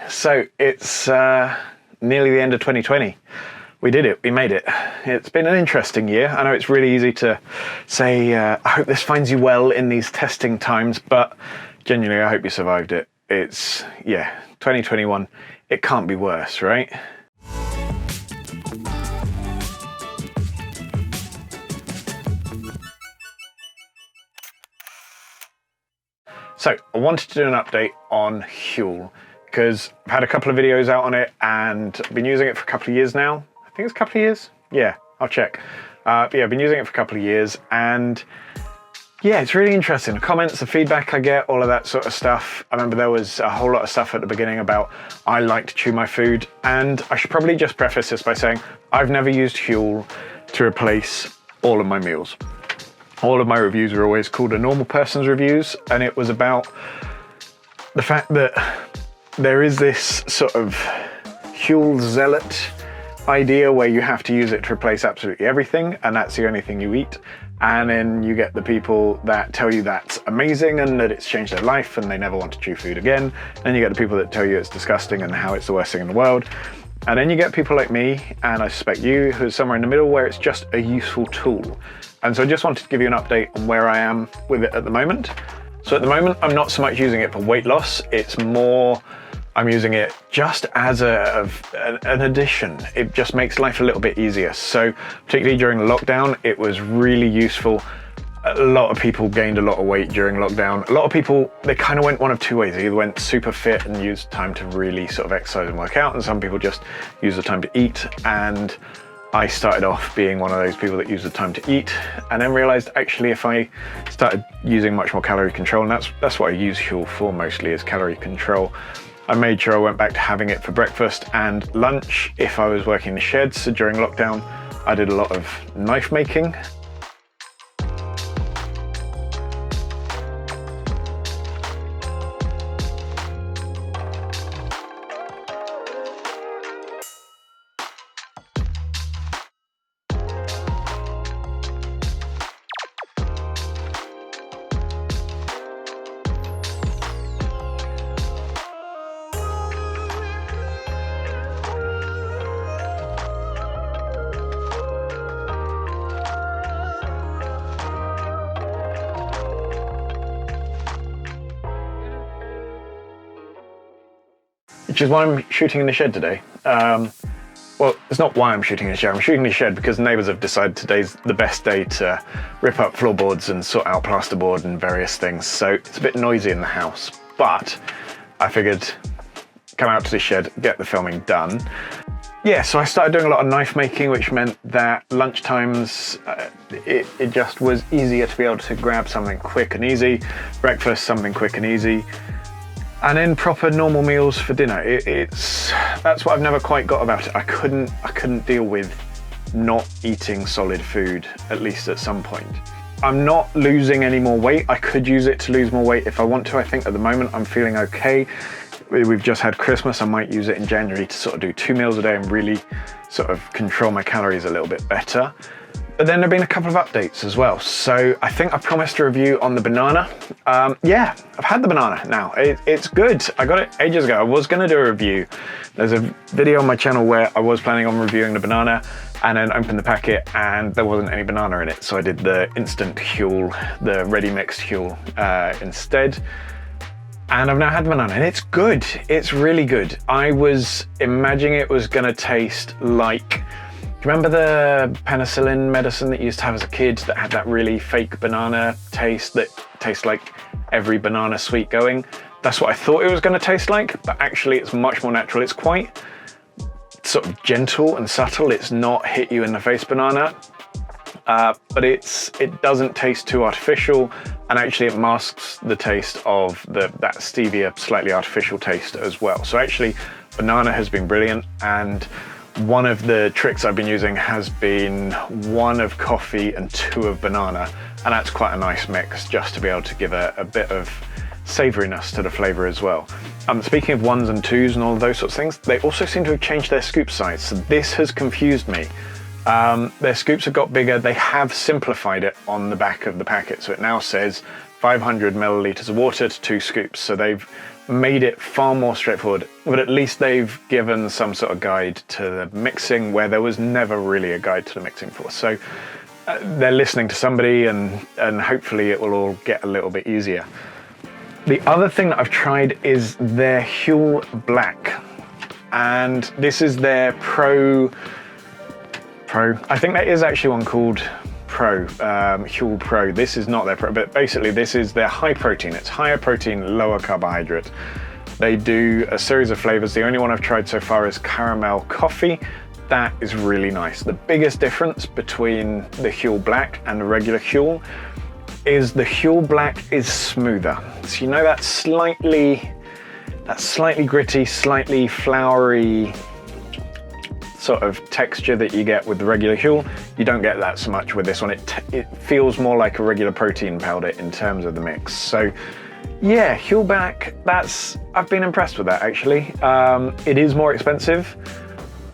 So it's nearly the end of 2020. We did it, we made it. It's been an interesting year. I know it's really easy to say, I hope this finds you well in these testing times, but genuinely, I hope you survived it. It's, 2021, it can't be worse, right? So I wanted to do an update on Huel because I've had a couple of videos out on it and I've been using it for a couple of years now. I think it's a couple of years. Yeah, I'll check. But yeah, I've been using it for a couple of years and yeah, it's really interesting. The comments, the feedback I get, all of that sort of stuff. I remember there was a whole lot of stuff at the beginning about I like to chew my food, and I should probably just preface this by saying I've never used Huel to replace all of my meals. All of my reviews were always called a normal person's reviews, and it was about the fact that there is this sort of Huel zealot idea where you have to use it to replace absolutely everything, and that's the only thing you eat. And then you get the people that tell you that's amazing and that it's changed their life and they never want to chew food again. And you get the people that tell you it's disgusting and how it's the worst thing in the world. And then you get people like me, and I suspect you, who's somewhere in the middle where it's just a useful tool. And so I just wanted to give you an update on where I am with it at the moment. So at the moment, I'm not so much using it for weight loss. It's more, I'm using it just as an addition. It just makes life a little bit easier. So particularly during lockdown, it was really useful. A lot of people gained a lot of weight during lockdown. A lot of people, they kind of went one of two ways. They either went super fit and used time to really sort of exercise and work out, and some people just used the time to eat. And I started off being one of those people that used the time to eat, and then realized actually if I started using much more calorie control, and that's what I use Huel for mostly, is calorie control. I made sure I went back to having it for breakfast and lunch if I was working in the sheds. So during lockdown, I did a lot of knife making. Which is why I'm shooting in the shed today. Well, it's not why I'm shooting in the shed. I'm shooting in the shed because neighbours have decided today's the best day to rip up floorboards and sort out plasterboard and various things. So it's a bit noisy in the house, but I figured come out to the shed, get the filming done. Yeah, so I started doing a lot of knife making, which meant that lunchtimes, it just was easier to be able to grab something quick and easy. Breakfast, something quick and easy. And then proper normal meals for dinner. That's what I've never quite got about it. I couldn't deal with not eating solid food, at least at some point. I'm not losing any more weight. I could use it to lose more weight if I want to. I think at the moment I'm feeling okay. We've just had Christmas. I might use it in January to sort of do 2 meals a day and really sort of control my calories a little bit better. But then there have been a couple of updates as well. So I think I promised a review on the banana. Yeah, I've had the banana now. It's good. I got it ages ago. I was gonna do a review. There's a video on my channel where I was planning on reviewing the banana and then opened the packet and there wasn't any banana in it. So I did the instant Huel, the ready mixed Huel instead. And I've now had the banana and it's good. It's really good. I was imagining it was gonna taste like, remember the penicillin medicine that you used to have as a kid that had that really fake banana taste that tastes like every banana sweet going? That's what I thought it was going to taste like, but actually it's much more natural. It's quite sort of gentle and subtle. It's not hit you in the face banana, but it doesn't taste too artificial, and actually it masks the taste of that stevia, slightly artificial taste as well. So actually banana has been brilliant, and one of the tricks I've been using has been 1 of coffee and 2 of banana, and that's quite a nice mix just to be able to give a bit of savouriness to the flavour as well. Speaking of 1s and 2s and all of those sorts of things, they also seem to have changed their scoop size, so this has confused me. Their scoops have got bigger. They have simplified it on the back of the packet, so it now says 500 milliliters of water to 2 scoops. So they've made it far more straightforward, but at least they've given some sort of guide to the mixing where there was never really a guide to the mixing for. So they're listening to somebody, and hopefully it will all get a little bit easier. The other thing that I've tried is their Huel Black, and this is their Pro. I think there is actually one called Pro, Huel Pro. This is not their Pro, but basically this is their high protein. It's higher protein, lower carbohydrate. They do a series of flavors. The only one I've tried so far is caramel coffee. That is really nice. The biggest difference between the Huel Black and the regular Huel is the Huel Black is smoother. So you know that slightly gritty, slightly floury sort of texture that you get with the regular Huel. You don't get that so much with this one. It feels more like a regular protein powder in terms of the mix. So yeah, Huel Black, I've been impressed with that actually. It is more expensive,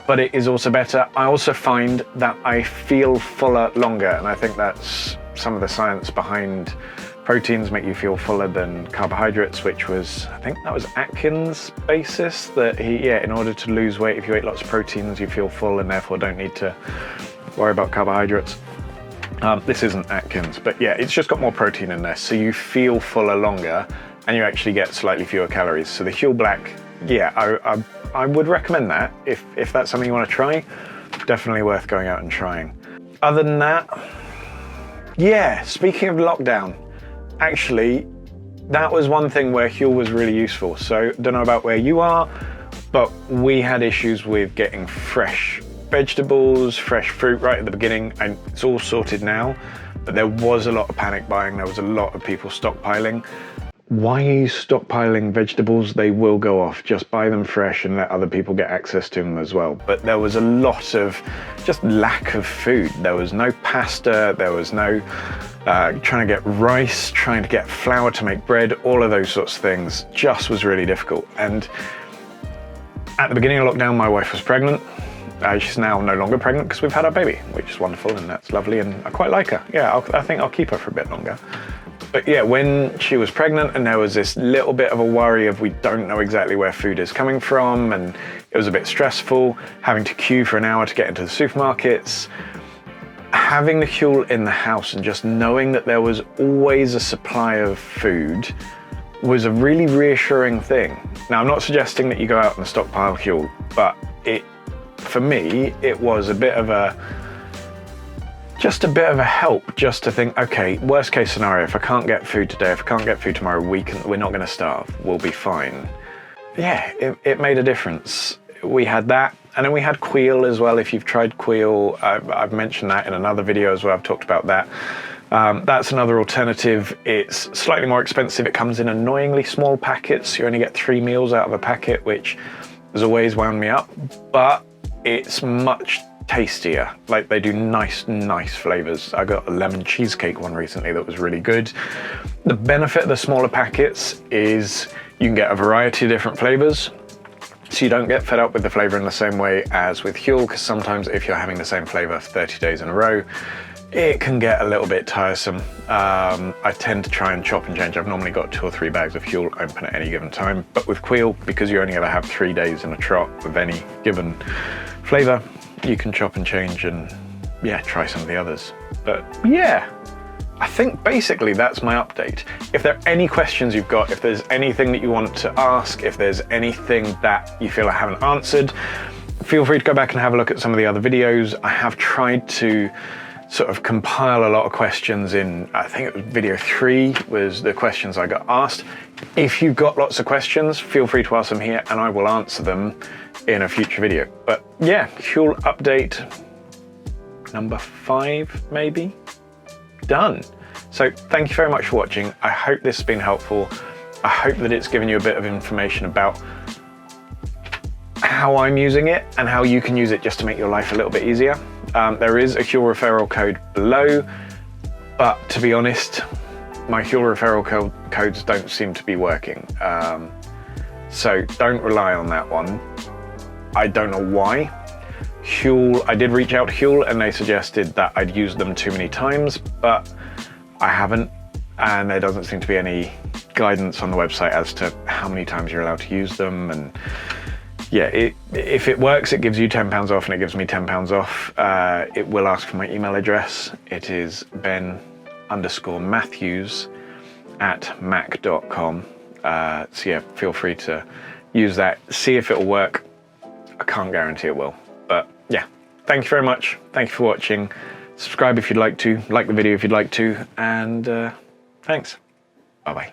but it is also better. I also find that I feel fuller longer, and I think that's some of the science behind proteins make you feel fuller than carbohydrates, which was, I think that was Atkins' basis, that in order to lose weight, if you eat lots of proteins, you feel full and therefore don't need to worry about carbohydrates. This isn't Atkins, but yeah, it's just got more protein in there, so you feel fuller longer and you actually get slightly fewer calories. So the Huel Black, yeah, I would recommend that if that's something you want to try. Definitely worth going out and trying. Other than that, yeah, speaking of lockdown, actually, that was one thing where Huel was really useful. So, don't know about where you are, but we had issues with getting fresh vegetables, fresh fruit right at the beginning, and it's all sorted now. But there was a lot of panic buying. There was a lot of people stockpiling. Why are you stockpiling vegetables? They will go off. Just buy them fresh and let other people get access to them as well. But there was a lot of just lack of food. There was no pasta, there was no trying to get rice, trying to get flour to make bread, all of those sorts of things just was really difficult. And at the beginning of lockdown, my wife was pregnant. She's now no longer pregnant because we've had our baby, which is wonderful and that's lovely, and I quite like her. Yeah, I think I'll keep her for a bit longer. But yeah, when she was pregnant and there was this little bit of a worry of we don't know exactly where food is coming from, and it was a bit stressful having to queue for an hour to get into the supermarkets. Having the Huel in the house and just knowing that there was always a supply of food was a really reassuring thing. Now, I'm not suggesting that you go out and stockpile Huel, but for me, it was a bit of a help just to think, okay, worst case scenario, if I can't get food today, if I can't get food tomorrow, we're not going to starve, we'll be fine. Yeah, it made a difference. We had that, and then we had Queal as well. If you've tried Queal, I've mentioned that in another video as well, I've talked about that. That's another alternative. It's slightly more expensive. It comes in annoyingly small packets. You only get 3 meals out of a packet, which has always wound me up, but it's much tastier. Like, they do nice flavors. I got a lemon cheesecake one recently that was really good. The benefit of the smaller packets is you can get a variety of different flavors, so you don't get fed up with the flavor in the same way as with Huel, because sometimes if you're having the same flavor for 30 days in a row, it can get a little bit tiresome. I tend to try and chop and change. I've normally got 2 or 3 bags of Huel open at any given time, but with Queal, because you only ever have 3 days in a trot with any given flavor, you can chop and change and yeah, try some of the others. But yeah, I think basically that's my update. If there are any questions you've got, if there's anything that you want to ask, if there's anything that you feel I haven't answered, feel free to go back and have a look at some of the other videos. I have tried to sort of compile a lot of questions in, I think it was video 3 was the questions I got asked. If you've got lots of questions, feel free to ask them here and I will answer them in a future video. But yeah, Huel update number 5, maybe? Done. So thank you very much for watching. I hope this has been helpful. I hope that it's given you a bit of information about how I'm using it and how you can use it just to make your life a little bit easier. There is a Huel referral code below, but to be honest, my Huel referral codes don't seem to be working. So don't rely on that one. I don't know why. Huel, I did reach out to Huel and they suggested that I'd used them too many times, but I haven't. and there doesn't seem to be any guidance on the website as to how many times you're allowed to use them. And yeah, if it works, it gives you £10 off and it gives me £10 off. It will ask for my email address. It is ben_Matthews@mac.com. So yeah, feel free to use that, see if it will work. I can't guarantee it will, but yeah, thank you very much. Thank you for watching. Subscribe if you'd like to, like the video if you'd like to, and thanks. Bye-bye.